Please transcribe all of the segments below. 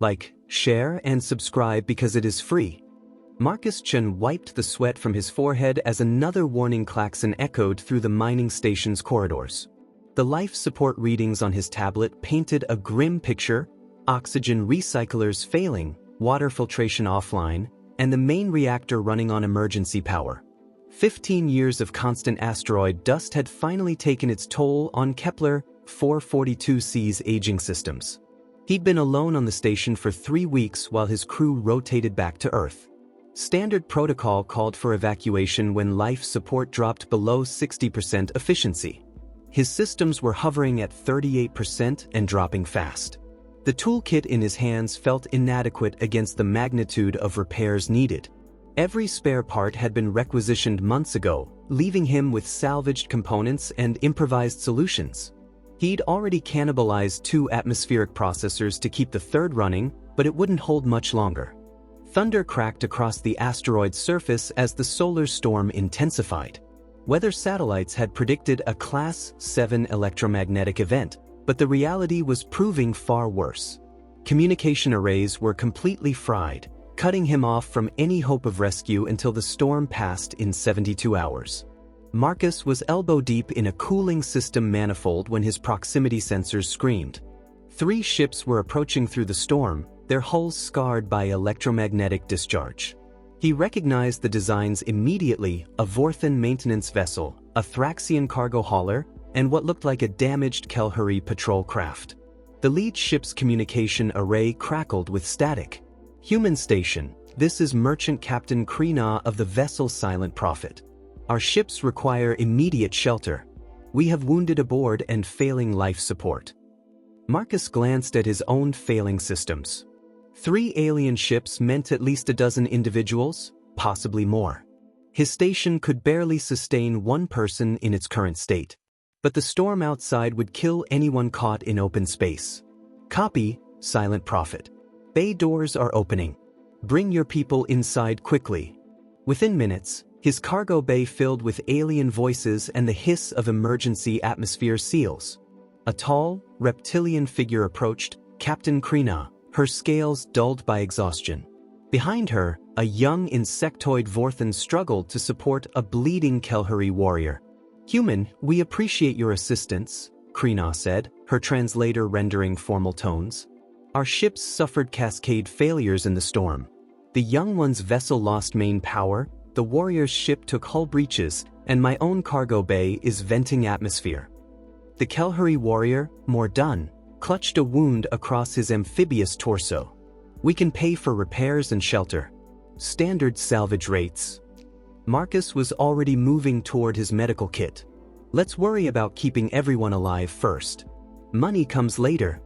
Like, share and subscribe because it is free. Marcus Chen wiped the sweat from his forehead as another warning klaxon echoed through the mining station's corridors. The life support readings on his tablet painted a grim picture: oxygen recyclers failing, water filtration offline, and the main reactor running on emergency power. 15 years of constant asteroid dust had finally taken its toll on Kepler 442c's aging systems. He'd been alone on the station for 3 weeks while his crew rotated back to Earth. Standard protocol called for evacuation when life support dropped below 60% efficiency. His systems were hovering at 38% and dropping fast. The toolkit in his hands felt inadequate against the magnitude of repairs needed. Every spare part had been requisitioned months ago, leaving him with salvaged components and improvised solutions. He'd already cannibalized 2 atmospheric processors to keep the third running, but it wouldn't hold much longer. Thunder cracked across the asteroid's surface as the solar storm intensified. Weather satellites had predicted a Class 7 electromagnetic event, but the reality was proving far worse. Communication arrays were completely fried, cutting him off from any hope of rescue until the storm passed in 72 hours. Marcus was elbow-deep in a cooling system manifold when his proximity sensors screamed. 3 ships were approaching through the storm, their hulls scarred by electromagnetic discharge. He recognized the designs immediately: a Vorthan maintenance vessel, a Thraxian cargo hauler, and what looked like a damaged Kelhari patrol craft. The lead ship's communication array crackled with static. "Human station, this is Merchant Captain Krina of the vessel Silent Prophet. Our ships require immediate shelter. We have wounded aboard and failing life support." Marcus glanced at his own failing systems. 3 alien ships meant at least a dozen individuals, possibly more. His station could barely sustain 1 person in its current state. But the storm outside would kill anyone caught in open space. "Copy, Silent Prophet. Bay doors are opening. Bring your people inside quickly." Within minutes, his cargo bay filled with alien voices and the hiss of emergency atmosphere seals. A tall, reptilian figure approached, Captain Krina, her scales dulled by exhaustion. Behind her, a young insectoid Vorthan struggled to support a bleeding Kelhari warrior. "Human, we appreciate your assistance," Krina said, her translator rendering formal tones. "Our ships suffered cascade failures in the storm. The young one's vessel lost main power, the warrior's ship took hull breaches, and my own cargo bay is venting atmosphere." The Kelhari warrior, Mordun, clutched a wound across his amphibious torso. "We can pay for repairs and shelter. Standard salvage rates." Marcus was already moving toward his medical kit. "Let's worry about keeping everyone alive first. Money comes later."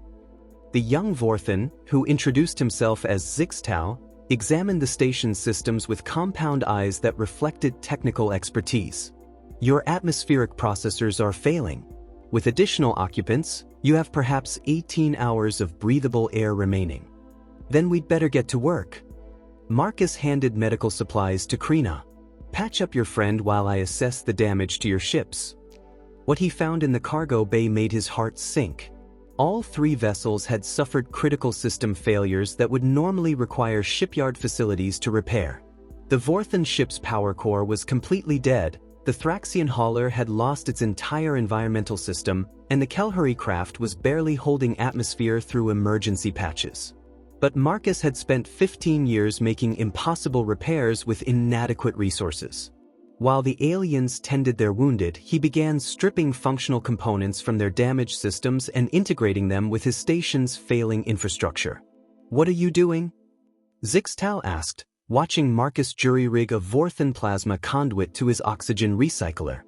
The young Vorthan, who introduced himself as Zixtao, examined the station's systems with compound eyes that reflected technical expertise. "Your atmospheric processors are failing. With additional occupants, you have perhaps 18 hours of breathable air remaining. Then we'd better get to work." Marcus handed medical supplies to Krina. "Patch up your friend while I assess the damage to your ships." What he found in the cargo bay made his heart sink. All 3 vessels had suffered critical system failures that would normally require shipyard facilities to repair. The Vorthan ship's power core was completely dead, the Thraxian hauler had lost its entire environmental system, and the Kelhari craft was barely holding atmosphere through emergency patches. But Marcus had spent 15 years making impossible repairs with inadequate resources. While the aliens tended their wounded, he began stripping functional components from their damaged systems and integrating them with his station's failing infrastructure. "What are you doing?" Zixtao asked, watching Marcus jury-rig a Vorthan plasma conduit to his oxygen recycler.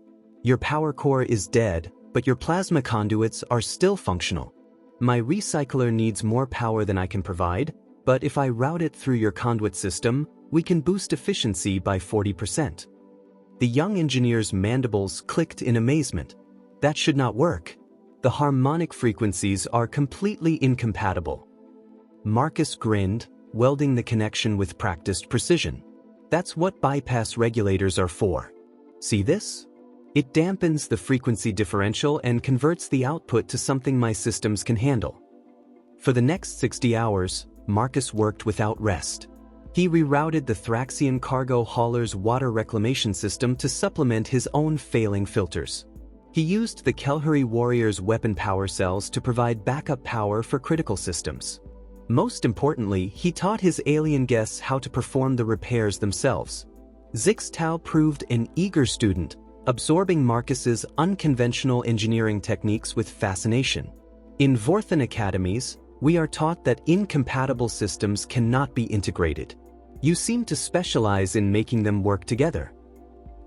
"Your power core is dead, but your plasma conduits are still functional. My recycler needs more power than I can provide, but if I route it through your conduit system, we can boost efficiency by 40%. The young engineer's mandibles clicked in amazement. "That should not work. The harmonic frequencies are completely incompatible." Marcus grinned, welding the connection with practiced precision. "That's what bypass regulators are for. See this? It dampens the frequency differential and converts the output to something my systems can handle. For the next 60 hours, Marcus worked without rest. He rerouted the Thraxian cargo hauler's water reclamation system to supplement his own failing filters. He used the Kelhari warrior's weapon power cells to provide backup power for critical systems. Most importantly, he taught his alien guests how to perform the repairs themselves. Zixtal proved an eager student, absorbing Marcus's unconventional engineering techniques with fascination. In Vorthan academies, we are taught that incompatible systems cannot be integrated. You seem to specialize in making them work together.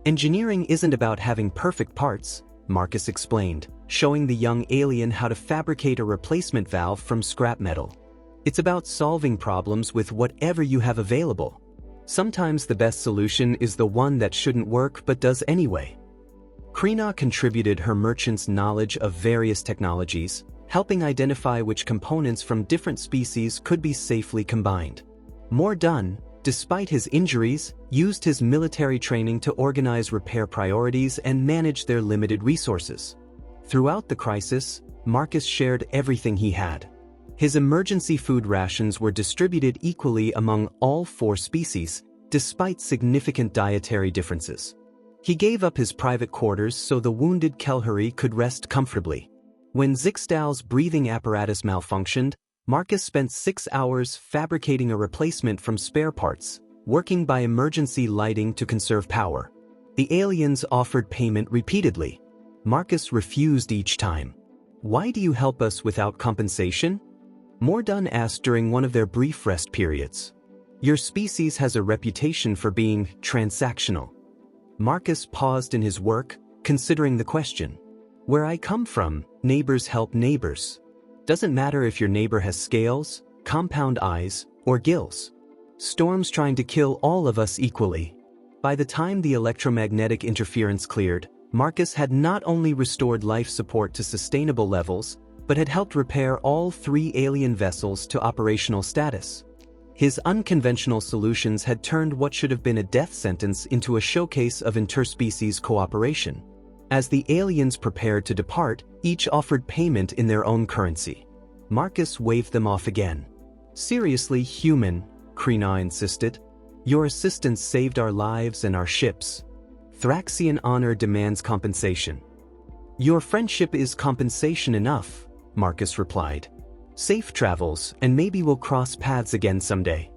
Engineering isn't about having perfect parts, Marcus explained, showing the young alien how to fabricate a replacement valve from scrap metal. It's about solving problems with whatever you have available. Sometimes the best solution is the one that shouldn't work but does anyway. Krina contributed her merchant's knowledge of various technologies, helping identify which components from different species could be safely combined. Mordun, despite his injuries, used his military training to organize repair priorities and manage their limited resources. Throughout the crisis, Marcus shared everything he had. His emergency food rations were distributed equally among all 4 species, despite significant dietary differences. He gave up his private quarters so the wounded Kelhari could rest comfortably. When Zixtal's breathing apparatus malfunctioned, Marcus spent 6 hours fabricating a replacement from spare parts, working by emergency lighting to conserve power. The aliens offered payment repeatedly. Marcus refused each time. "Why do you help us without compensation?" Mordun asked during one of their brief rest periods. "Your species has a reputation for being transactional." Marcus paused in his work, considering the question. "Where I come from, neighbors help neighbors. Doesn't matter if your neighbor has scales, compound eyes, or gills. Storms trying to kill all of us equally." By the time the electromagnetic interference cleared, Marcus had not only restored life support to sustainable levels, but had helped repair all 3 alien vessels to operational status. His unconventional solutions had turned what should have been a death sentence into a showcase of interspecies cooperation. As the aliens prepared to depart, each offered payment in their own currency. Marcus waved them off again. "Seriously, human," Krina insisted. "Your assistance saved our lives and our ships. Thraxian honor demands compensation." "Your friendship is compensation enough," Marcus replied. "Safe travels, and maybe we'll cross paths again someday."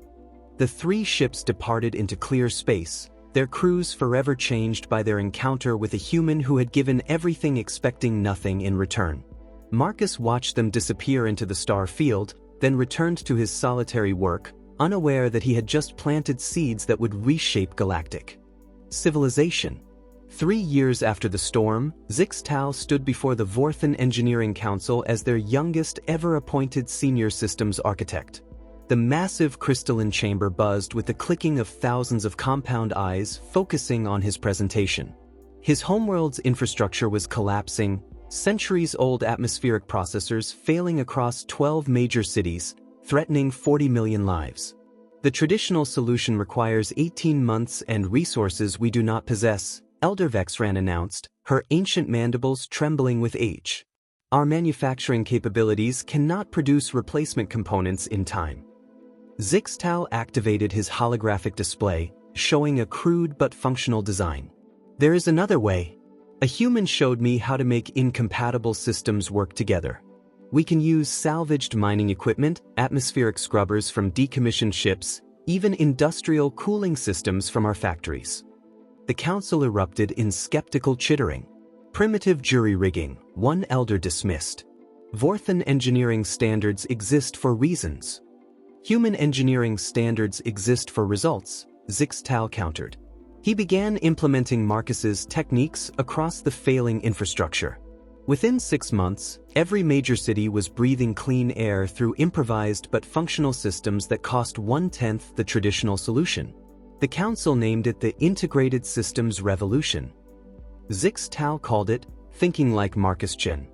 The 3 ships departed into clear space, their crews forever changed by their encounter with a human who had given everything expecting nothing in return. Marcus watched them disappear into the star field, then returned to his solitary work, unaware that he had just planted seeds that would reshape galactic civilization. 3 years after the storm, Zixtal stood before the Vorthan Engineering Council as their youngest ever appointed senior systems architect. The massive crystalline chamber buzzed with the clicking of thousands of compound eyes focusing on his presentation. His homeworld's infrastructure was collapsing, centuries-old atmospheric processors failing across 12 major cities, threatening 40 million lives. "The traditional solution requires 18 months and resources we do not possess," Elder Vexran announced, her ancient mandibles trembling with age. "Our manufacturing capabilities cannot produce replacement components in time." Zixtal activated his holographic display, showing a crude but functional design. "There is another way. A human showed me how to make incompatible systems work together. We can use salvaged mining equipment, atmospheric scrubbers from decommissioned ships, even industrial cooling systems from our factories." The council erupted in skeptical chittering. "Primitive jury rigging," one elder dismissed. "Vorthan engineering standards exist for reasons." "Human engineering standards exist for results," Zixtal countered. He began implementing Marcus's techniques across the failing infrastructure. Within 6 months, every major city was breathing clean air through improvised but functional systems that cost 1/10 the traditional solution. The council named it the Integrated Systems Revolution. Zixtal called it Thinking Like Marcus Chen.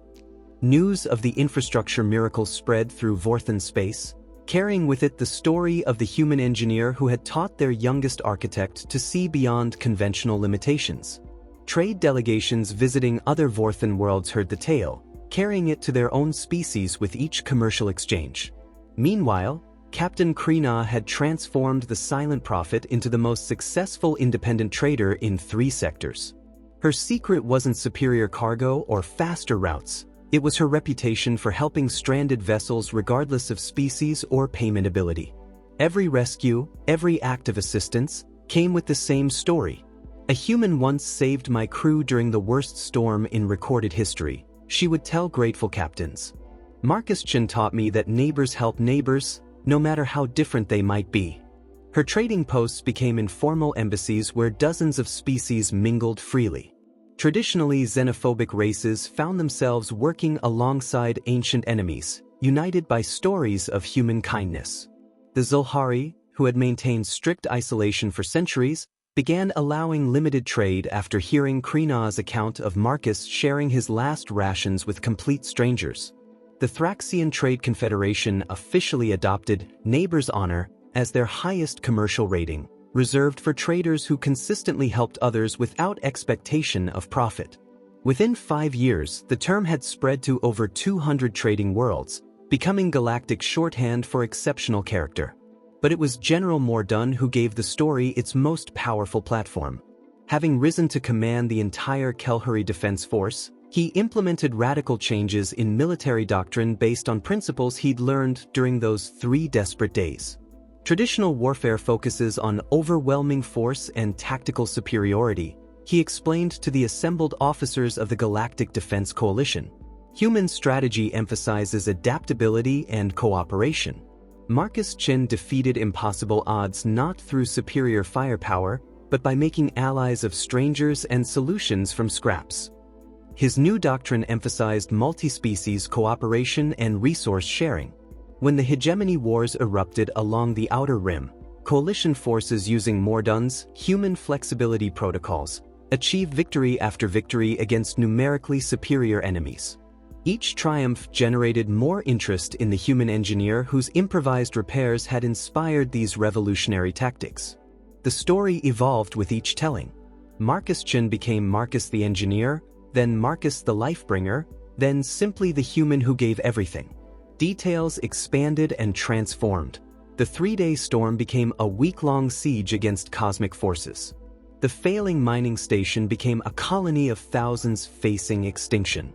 News of the infrastructure miracle spread through Vorthan space, carrying with it the story of the human engineer who had taught their youngest architect to see beyond conventional limitations. Trade delegations visiting other Vorthan worlds heard the tale, carrying it to their own species with each commercial exchange. Meanwhile, Captain Krina had transformed the Silent Prophet into the most successful independent trader in 3 sectors. Her secret wasn't superior cargo or faster routes. It was her reputation for helping stranded vessels regardless of species or payment ability. Every rescue, every act of assistance, came with the same story. "A human once saved my crew during the worst storm in recorded history," she would tell grateful captains. Marcus Chen taught me that neighbors help neighbors, no matter how different they might be. Her trading posts became informal embassies where dozens of species mingled freely. Traditionally xenophobic races found themselves working alongside ancient enemies, united by stories of human kindness. The Zulhari, who had maintained strict isolation for centuries, began allowing limited trade after hearing Krina's account of Marcus sharing his last rations with complete strangers. The Thraxian Trade Confederation officially adopted Neighbor's Honor as their highest commercial rating, reserved for traders who consistently helped others without expectation of profit. Within 5 years, the term had spread to over 200 trading worlds, becoming galactic shorthand for exceptional character. But it was General Mordun who gave the story its most powerful platform. Having risen to command the entire Kelhari Defense Force, he implemented radical changes in military doctrine based on principles he'd learned during those 3 desperate days. Traditional warfare focuses on overwhelming force and tactical superiority, he explained to the assembled officers of the Galactic Defense Coalition. Human strategy emphasizes adaptability and cooperation. Marcus Chen defeated impossible odds not through superior firepower, but by making allies of strangers and solutions from scraps. His new doctrine emphasized multi-species cooperation and resource sharing. When the hegemony wars erupted along the Outer Rim, coalition forces using Mordun's human flexibility protocols achieved victory after victory against numerically superior enemies. Each triumph generated more interest in the human engineer whose improvised repairs had inspired these revolutionary tactics. The story evolved with each telling. Marcus Chen became Marcus the Engineer, then Marcus the Lifebringer, then simply the human who gave everything. Details expanded and transformed. The 3-day storm became a week-long siege against cosmic forces. The failing mining station became a colony of thousands facing extinction.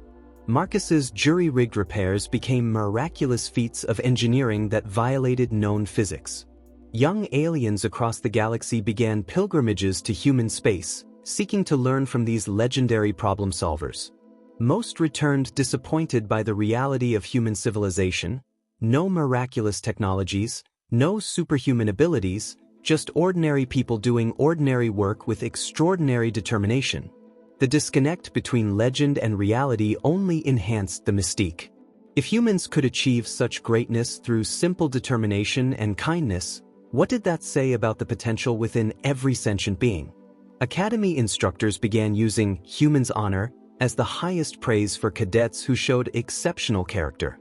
Marcus's jury-rigged repairs became miraculous feats of engineering that violated known physics. Young aliens across the galaxy began pilgrimages to human space, seeking to learn from these legendary problem solvers. Most returned disappointed by the reality of human civilization: no miraculous technologies, no superhuman abilities, just ordinary people doing ordinary work with extraordinary determination. The disconnect between legend and reality only enhanced the mystique. If humans could achieve such greatness through simple determination and kindness, what did that say about the potential within every sentient being? Academy instructors began using Human's Honor as the highest praise for cadets who showed exceptional character.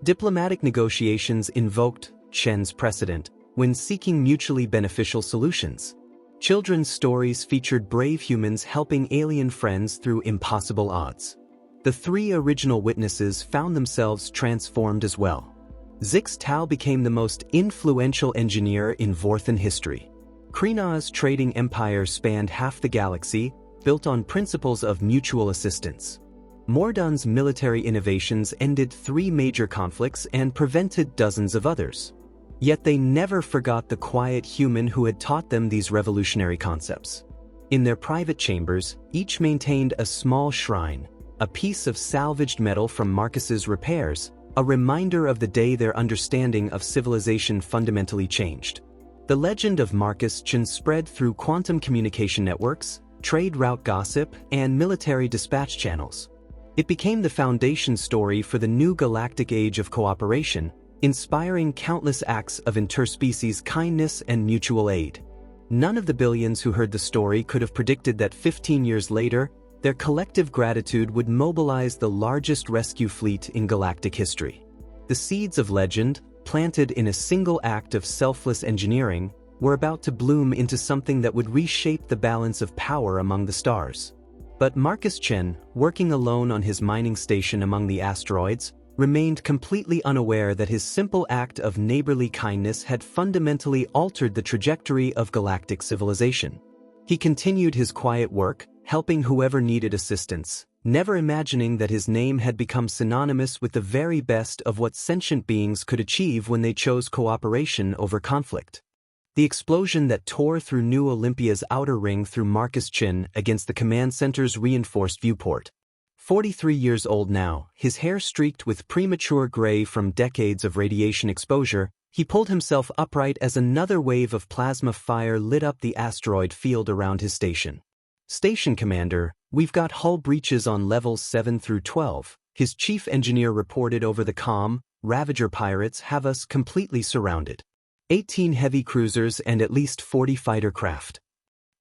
Diplomatic negotiations invoked Chen's precedent when seeking mutually beneficial solutions. Children's stories featured brave humans helping alien friends through impossible odds. The 3 original witnesses found themselves transformed as well. Zix Tao became the most influential engineer in Vorthan history. Krina's trading empire spanned half the galaxy, built on principles of mutual assistance. Mordun's military innovations ended 3 major conflicts and prevented dozens of others. Yet they never forgot the quiet human who had taught them these revolutionary concepts. In their private chambers, each maintained a small shrine, a piece of salvaged metal from Marcus's repairs, a reminder of the day their understanding of civilization fundamentally changed. The legend of Marcus Chen spread through quantum communication networks, trade route gossip, and military dispatch channels. It became the foundation story for the new galactic age of cooperation, inspiring countless acts of interspecies kindness and mutual aid. None of the billions who heard the story could have predicted that 15 years later, their collective gratitude would mobilize the largest rescue fleet in galactic history. The seeds of legend, planted in a single act of selfless engineering, were about to bloom into something that would reshape the balance of power among the stars. But Marcus Chen, working alone on his mining station among the asteroids, remained completely unaware that his simple act of neighborly kindness had fundamentally altered the trajectory of galactic civilization. He continued his quiet work, helping whoever needed assistance, never imagining that his name had become synonymous with the very best of what sentient beings could achieve when they chose cooperation over conflict. The explosion that tore through New Olympia's outer ring threw Marcus Chin against the command center's reinforced viewport. 43 years old now, his hair streaked with premature gray from decades of radiation exposure, he pulled himself upright as another wave of plasma fire lit up the asteroid field around his station. "Station Commander, we've got hull breaches on levels 7 through 12, his chief engineer reported over the comm. "Ravager pirates have us completely surrounded. 18 heavy cruisers and at least 40 fighter craft."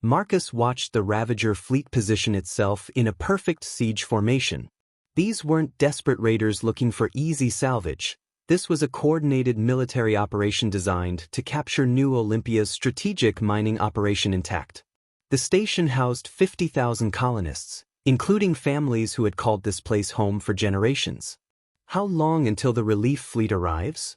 Marcus watched the Ravager fleet position itself in a perfect siege formation. These weren't desperate raiders looking for easy salvage. This was a coordinated military operation designed to capture New Olympia's strategic mining operation intact. The station housed 50,000 colonists, including families who had called this place home for generations. "How long until the relief fleet arrives?"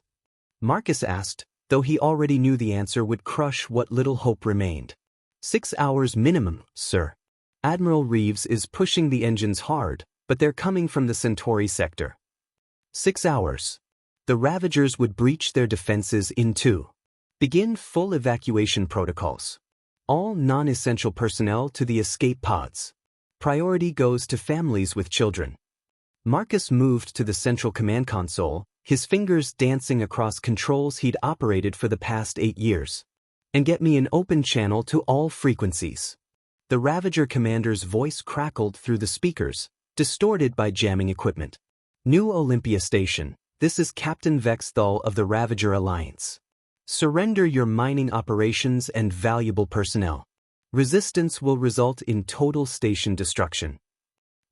Marcus asked, though he already knew the answer would crush what little hope remained. 6 hours minimum, sir. Admiral Reeves is pushing the engines hard, but they're coming from the Centauri sector. 6 hours. The Ravagers would breach their defenses in 2. Begin full evacuation protocols. All non-essential personnel to the escape pods. Priority goes to families with children. Marcus moved to the central command console, his fingers dancing across controls he'd operated for the past 8 years. "And get me an open channel to all frequencies." The Ravager commander's voice crackled through the speakers, distorted by jamming equipment. "New Olympia Station, this is Captain Vexthal of the Ravager Alliance. Surrender your mining operations and valuable personnel. Resistance will result in total station destruction."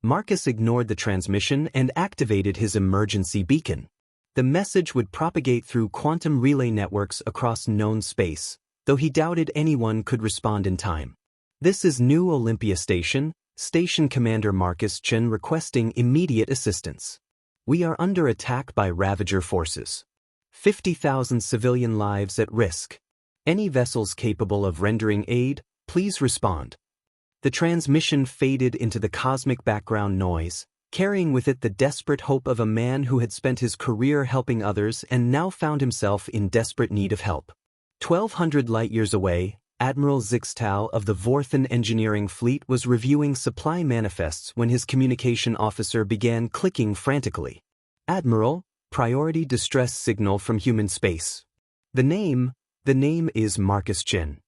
Marcus ignored the transmission and activated his emergency beacon. The message would propagate through quantum relay networks across known space, though he doubted anyone could respond in time. "This is New Olympia Station, Station Commander Marcus Chen requesting immediate assistance. We are under attack by Ravager forces. 50,000 civilian lives at risk. Any vessels capable of rendering aid, please respond." The transmission faded into the cosmic background noise, carrying with it the desperate hope of a man who had spent his career helping others and now found himself in desperate need of help. 1,200 light-years away, Admiral Zixtal of the Vorthan engineering fleet was reviewing supply manifests when his communication officer began clicking frantically. "Admiral, priority distress signal from human space." The name is Marcus Chin.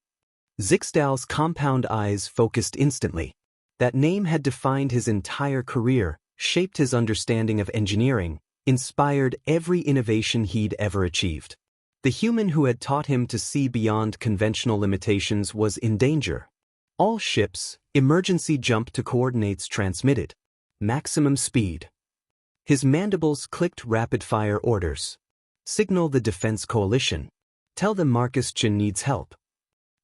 Zixtal's compound eyes focused instantly. That name had defined his entire career, shaped his understanding of engineering, inspired every innovation he'd ever achieved. The human who had taught him to see beyond conventional limitations was in danger. "All ships, emergency jump to coordinates transmitted. Maximum speed." His mandibles clicked rapid-fire orders. "Signal the Defense Coalition. Tell them Marcus Chin needs help."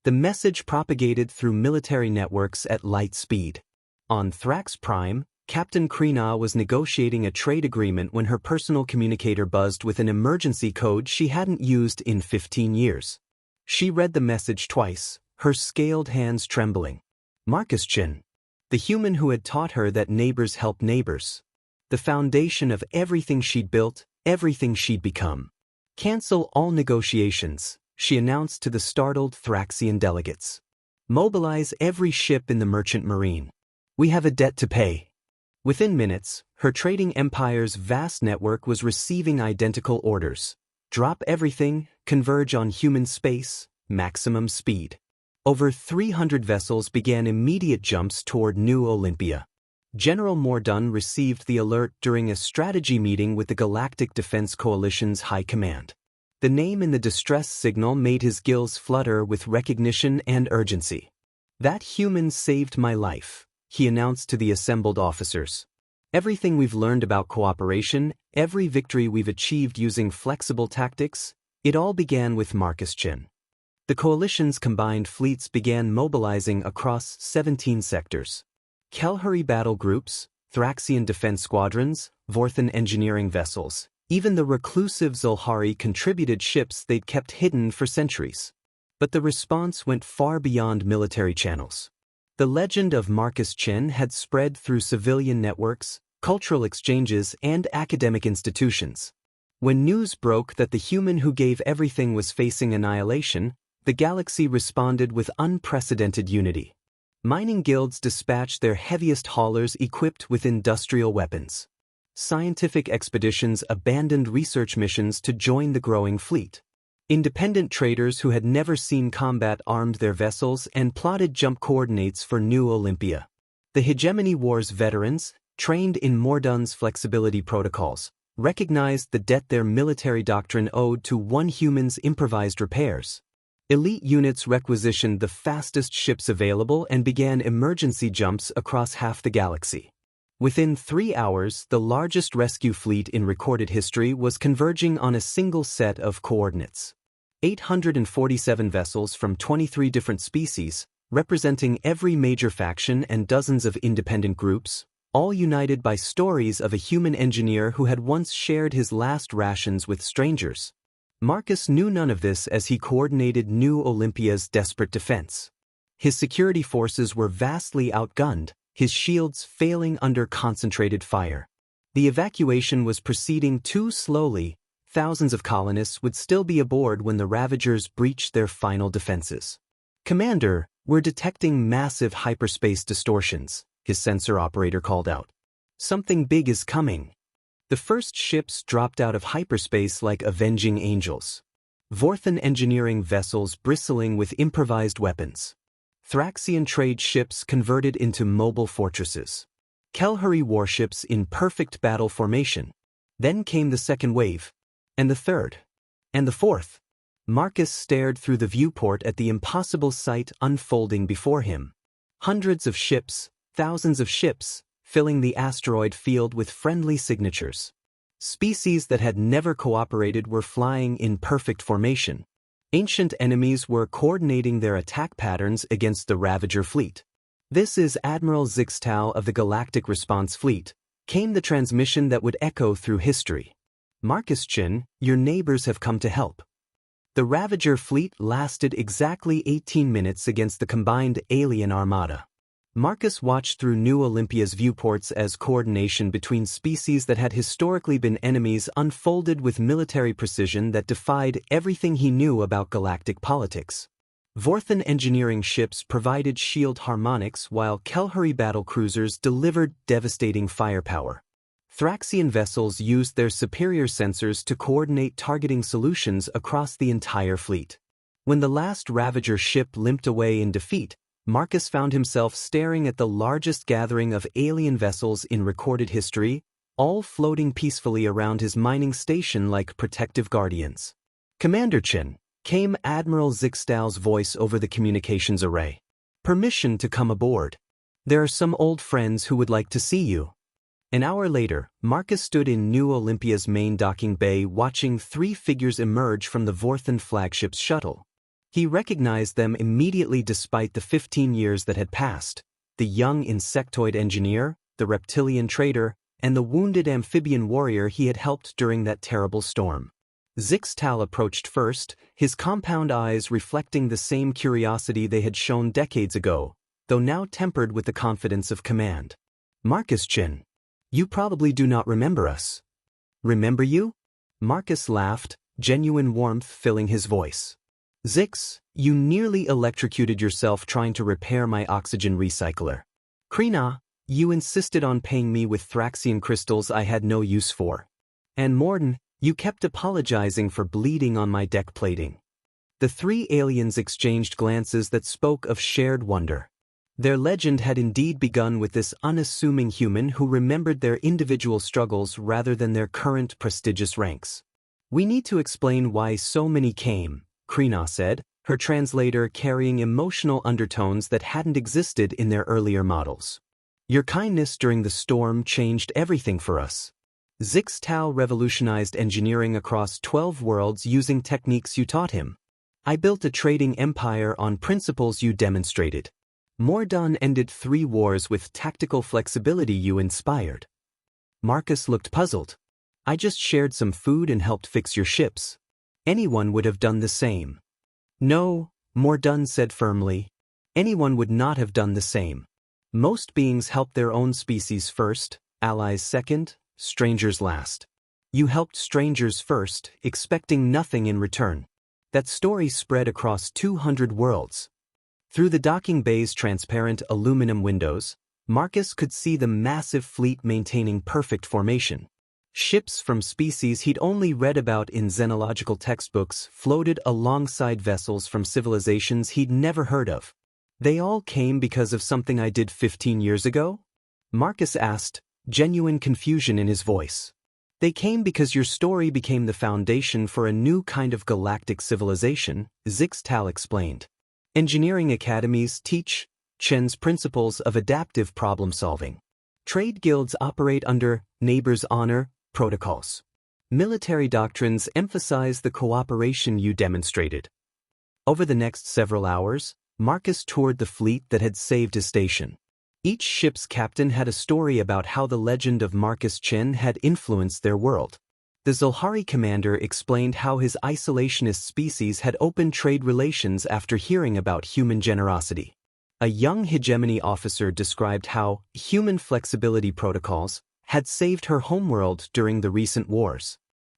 The message propagated through military networks at light speed. On Thrax Prime, Captain Krina was negotiating a trade agreement when her personal communicator buzzed with an emergency code she hadn't used in 15 years. She read the message twice, her scaled hands trembling. Marcus Chin, the human who had taught her that neighbors help neighbors. The foundation of everything she'd built, everything she'd become. "Cancel all negotiations," she announced to the startled Thraxian delegates. "Mobilize every ship in the merchant marine. We have a debt to pay." Within minutes, her trading empire's vast network was receiving identical orders. Drop everything, converge on human space, maximum speed. Over 300 vessels began immediate jumps toward New Olympia. General Mordun received the alert during a strategy meeting with the Galactic Defense Coalition's High Command. The name in the distress signal made his gills flutter with recognition and urgency. "That human saved my life," he announced to the assembled officers. "Everything we've learned about cooperation, every victory we've achieved using flexible tactics, it all began with Marcus Chin." The coalition's combined fleets began mobilizing across 17 sectors. Kelhari battle groups, Thraxian defense squadrons, Vorthan engineering vessels, Even the reclusive Zulhari contributed ships they'd kept hidden for centuries. But the response went far beyond military channels. The legend of Marcus Chen had spread through civilian networks, cultural exchanges, and academic institutions. When news broke that the human who gave everything was facing annihilation, the galaxy responded with unprecedented unity. Mining guilds dispatched their heaviest haulers equipped with industrial weapons. Scientific expeditions abandoned research missions to join the growing fleet. Independent traders who had never seen combat armed their vessels and plotted jump coordinates for New Olympia. The Hegemony War's veterans, trained in Mordun's flexibility protocols, recognized the debt their military doctrine owed to one human's improvised repairs. Elite units requisitioned the fastest ships available and began emergency jumps across half the galaxy. Within 3 hours, the largest rescue fleet in recorded history was converging on a single set of coordinates. 847 vessels from 23 different species, representing every major faction and dozens of independent groups, all united by stories of a human engineer who had once shared his last rations with strangers. Marcus knew none of this as he coordinated New Olympia's desperate defense. His security forces were vastly outgunned, his shields failing under concentrated fire. The evacuation was proceeding too slowly. Thousands of colonists would still be aboard when the Ravagers breached their final defenses. "Commander, we're detecting massive hyperspace distortions," his sensor operator called out. "Something big is coming." The first ships dropped out of hyperspace like avenging angels. Vorthan engineering vessels bristling with improvised weapons. Thraxian trade ships converted into mobile fortresses. Kelhari warships in perfect battle formation. Then came the second wave. And the third. And the fourth. Marcus stared through the viewport at the impossible sight unfolding before him. Hundreds of ships, thousands of ships, filling the asteroid field with friendly signatures. Species that had never cooperated were flying in perfect formation. Ancient enemies were coordinating their attack patterns against the Ravager fleet. "This is Admiral Zixtal of the Galactic Response Fleet," came the transmission that would echo through history. "Marcus Chen, your neighbors have come to help." The Ravager fleet lasted exactly 18 minutes against the combined alien armada. Marcus watched through New Olympia's viewports as coordination between species that had historically been enemies unfolded with military precision that defied everything he knew about galactic politics. Vorthan engineering ships provided shield harmonics while Kelhari battlecruisers delivered devastating firepower. Thraxian vessels used their superior sensors to coordinate targeting solutions across the entire fleet. When the last Ravager ship limped away in defeat, Marcus found himself staring at the largest gathering of alien vessels in recorded history, all floating peacefully around his mining station like protective guardians. "Commander Chen," came Admiral Zixtal's voice over the communications array. "Permission to come aboard. There are some old friends who would like to see you." An hour later, Marcus stood in New Olympia's main docking bay watching 3 figures emerge from the Vorthan flagship's shuttle. He recognized them immediately despite the 15 years that had passed: the young insectoid engineer, the reptilian trader, and the wounded amphibian warrior he had helped during that terrible storm. Zixtal approached first, his compound eyes reflecting the same curiosity they had shown decades ago, though now tempered with the confidence of command. "Marcus Chen, you probably do not remember us." "Remember you?" Marcus laughed, genuine warmth filling his voice. "Zix, you nearly electrocuted yourself trying to repair my oxygen recycler. Krina, you insisted on paying me with Thraxian crystals I had no use for. And Morden, you kept apologizing for bleeding on my deck plating." The 3 aliens exchanged glances that spoke of shared wonder. Their legend had indeed begun with this unassuming human who remembered their individual struggles rather than their current prestigious ranks. "We need to explain why so many came," Krina said, her translator carrying emotional undertones that hadn't existed in their earlier models. "Your kindness during the storm changed everything for us. Zixtal revolutionized engineering across 12 worlds using techniques you taught him. I built a trading empire on principles you demonstrated. Mordun ended 3 wars with tactical flexibility you inspired." Marcus looked puzzled. I just shared some food and helped fix your ships. Anyone would have done the same. No, Mordun said firmly. Anyone would not have done the same. Most beings help their own species first, allies second, strangers last. You helped strangers first, expecting nothing in return. That story spread across 200 worlds. Through the docking bay's transparent aluminum windows, Marcus could see the massive fleet maintaining perfect formation. Ships from species he'd only read about in xenological textbooks floated alongside vessels from civilizations he'd never heard of. They all came because of something I did 15 years ago? Marcus asked, genuine confusion in his voice. They came because your story became the foundation for a new kind of galactic civilization, Zixtal explained. Engineering academies teach Chen's principles of adaptive problem-solving. Trade guilds operate under neighbors' honor protocols. Military doctrines emphasize the cooperation you demonstrated. Over the next several hours, Marcus toured the fleet that had saved his station. Each ship's captain had a story about how the legend of Marcus Chen had influenced their world. The Zulhari commander explained how his isolationist species had opened trade relations after hearing about human generosity. A young hegemony officer described how human flexibility protocols had saved her homeworld during the recent wars.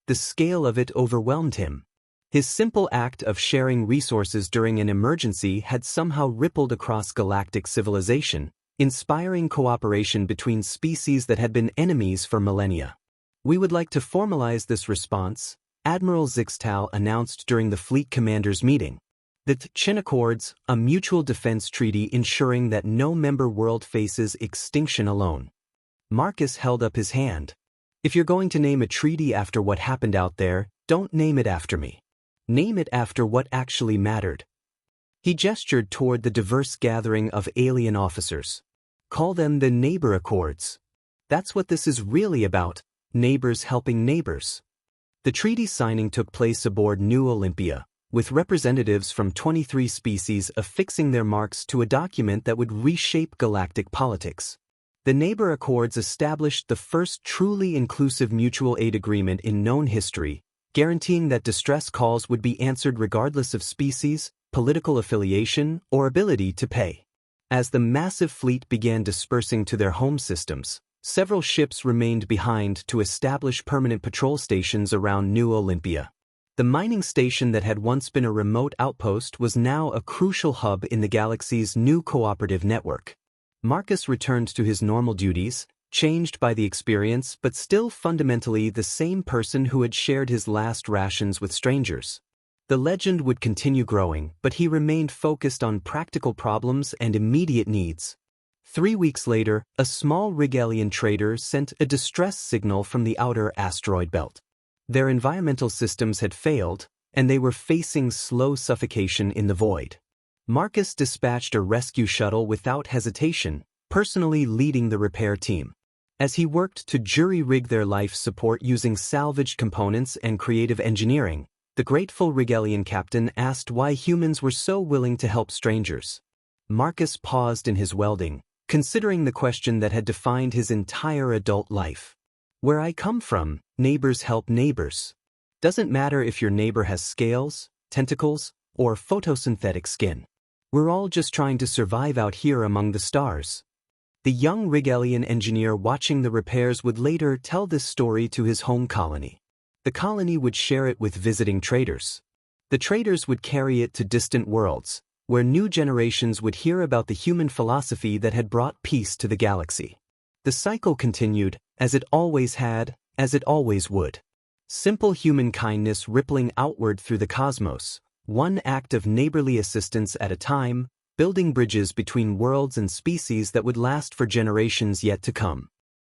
The scale of it overwhelmed him. His simple act of sharing resources during an emergency had somehow rippled across galactic civilization, inspiring cooperation between species that had been enemies for millennia. We would like to formalize this response, Admiral Zixtal announced during the fleet commander's meeting. The Chen Accords, a mutual defense treaty ensuring that no member world faces extinction alone. Marcus held up his hand. If you're going to name a treaty after what happened out there, don't name it after me. Name it after what actually mattered. He gestured toward the diverse gathering of alien officers. Call them the Neighbor Accords. That's what this is really about, neighbors helping neighbors. The treaty signing took place aboard New Olympia, with representatives from 23 species affixing their marks to a document that would reshape galactic politics. The Neighbor Accords established the first truly inclusive mutual aid agreement in known history, guaranteeing that distress calls would be answered regardless of species, political affiliation, or ability to pay. As the massive fleet began dispersing to their home systems, several ships remained behind to establish permanent patrol stations around New Olympia. The mining station that had once been a remote outpost was now a crucial hub in the galaxy's new cooperative network. Marcus returned to his normal duties, changed by the experience but still fundamentally the same person who had shared his last rations with strangers. The legend would continue growing, but he remained focused on practical problems and immediate needs. 3 weeks later, a small Rigelian trader sent a distress signal from the outer asteroid belt. Their environmental systems had failed, and they were facing slow suffocation in the void. Marcus dispatched a rescue shuttle without hesitation, personally leading the repair team. As he worked to jury-rig their life support using salvaged components and creative engineering, the grateful Rigelian captain asked why humans were so willing to help strangers. Marcus paused in his welding, considering the question that had defined his entire adult life. Where I come from, neighbors help neighbors. Doesn't matter if your neighbor has scales, tentacles, or photosynthetic skin. We're all just trying to survive out here among the stars. The young Rigelian engineer watching the repairs would later tell this story to his home colony. The colony would share it with visiting traders. The traders would carry it to distant worlds, where new generations would hear about the human philosophy that had brought peace to the galaxy. The cycle continued, as it always had, as it always would. Simple human kindness rippling outward through the cosmos, one act of neighborly assistance at a time, building bridges between worlds and species that would last for generations yet to come.